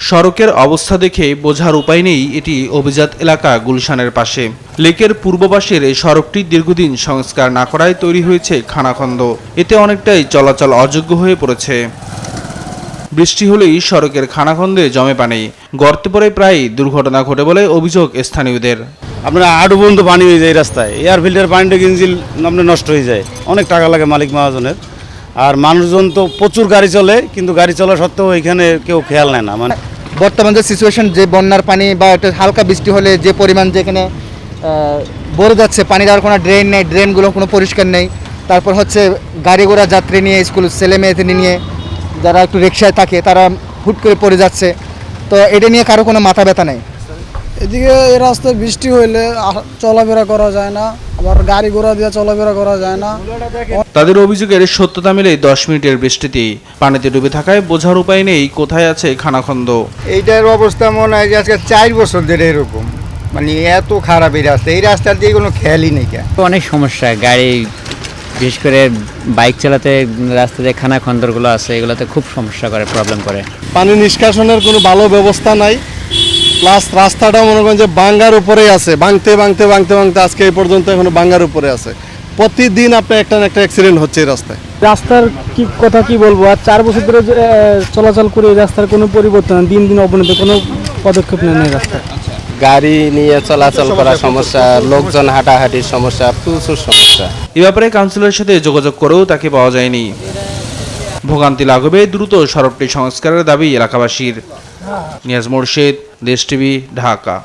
সড়কের অবস্থা দেখে বোঝার উপায় নেই এটি অভিজাত এলাকা গুলশানের পাশে। লেকের পূর্ব পাশের এই সড়কটি দীর্ঘদিন সংস্কার না করায় তৈরি হয়েছে খানাখন্দ। এতে অনেকটাই চলাচল অযোগ্য হয়ে পড়েছে। বৃষ্টি হলেই সড়কের খানাখন্দে জমে পানি, গর্তে পড়ে প্রায় দুর্ঘটনা ঘটে বলে অভিযোগ স্থানীয়দের। আপনার আডু বন্ধু পানি হয়ে যায় রাস্তায়, এয়ার ফিল্টার পানিটা ইঞ্জিন আপনার নষ্ট হয়ে যায়, অনেক টাকা লাগে মালিক মহাজনের। আর মানুষজন তো প্রচুর গাড়ি চলে, কিন্তু গাড়ি চলা সত্ত্বেও এখানে কেউ খেয়াল নেয় না। মানে বর্তমান যে সিচুয়েশন, যে বন্যার পানি বা একটা হালকা বৃষ্টি হলে যে পরিমাণ যেখানে ভরে যাচ্ছে, পানি দেওয়ার কোনো ড্রেন নেই, ড্রেনগুলো কোনো পরিষ্কার নেই। তারপর হচ্ছে গাড়ি ঘোড়া যাত্রী নিয়ে, স্কুল ছেলে মেয়েদের নিয়ে যারা একটু রিক্সায় থাকে তারা হুট করে পড়ে যাচ্ছে। তো এটা নিয়ে কারো কোনো মাথা ব্যথা নেই। এদিকে এই রাস্তায় বৃষ্টি হইলে চলাফেরা করা যায় না, আবার গাড়ি ঘোড়া দিয়ে চলাফেরা করা যায় না। তাদের অভিযোগের সত্যতা মিলে 10 মিনিটের বৃষ্টিতেই পানিতে ডুবে থাকায় বোঝার উপায় নেই কোথায় আছে খানাখন্দ। এইটার অবস্থা মনে হয় যে আজকে 4 বছর ধরে এরকম, মানে এত খারাপ এই রাস্তা। এই রাস্তার দিয়ে কোনো খেয়ালই নেই। অনেক সমস্যা, গাড়ি বিশেষ করে বাইক চালাতে রাস্তাতে খানাখন্দরগুলো আছে, এগুলোতে খুব সমস্যা করে, প্রবলেম করে। পানি নিষ্কাশনের কোনো ভালো ব্যবস্থা নাই, প্লাস রাস্তাটা মনে করেন যে বাঙ্গার উপরেই আছে, ভাঙতে ভাঙতে ভাঙতে ভাঙতে আজকে এই পর্যন্ত এখনো বাঙ্গার উপরে আছে। প্রতিদিন আপনার একটা না একটা অ্যাক্সিডেন্ট হচ্ছে এই রাস্তায়। রাস্তার কথা কি বলবো, আর 4 বছর ধরে চলাচল করে এই রাস্তার কোনো পরিবর্তন, দিন দিন অবনতি, কোনো পদক্ষেপ নেই এই রাস্তায়। গাড়ি নিয়ে চলাচল করার সমস্যা, লোকজন হাঁটাহাঁটির সমস্যা, প্রচুর সমস্যা। এ ব্যাপারে কাউন্সিলরের সাথে যোগাযোগ করেও তাকে পাওয়া যায়নি। ভোগান্তি লাঘবে দ্রুত সড়কটি সংস্কারের দাবি এলাকাবাসীর। নিয়াজ মোরশেদ, দেশ টিভি, ঢাকা।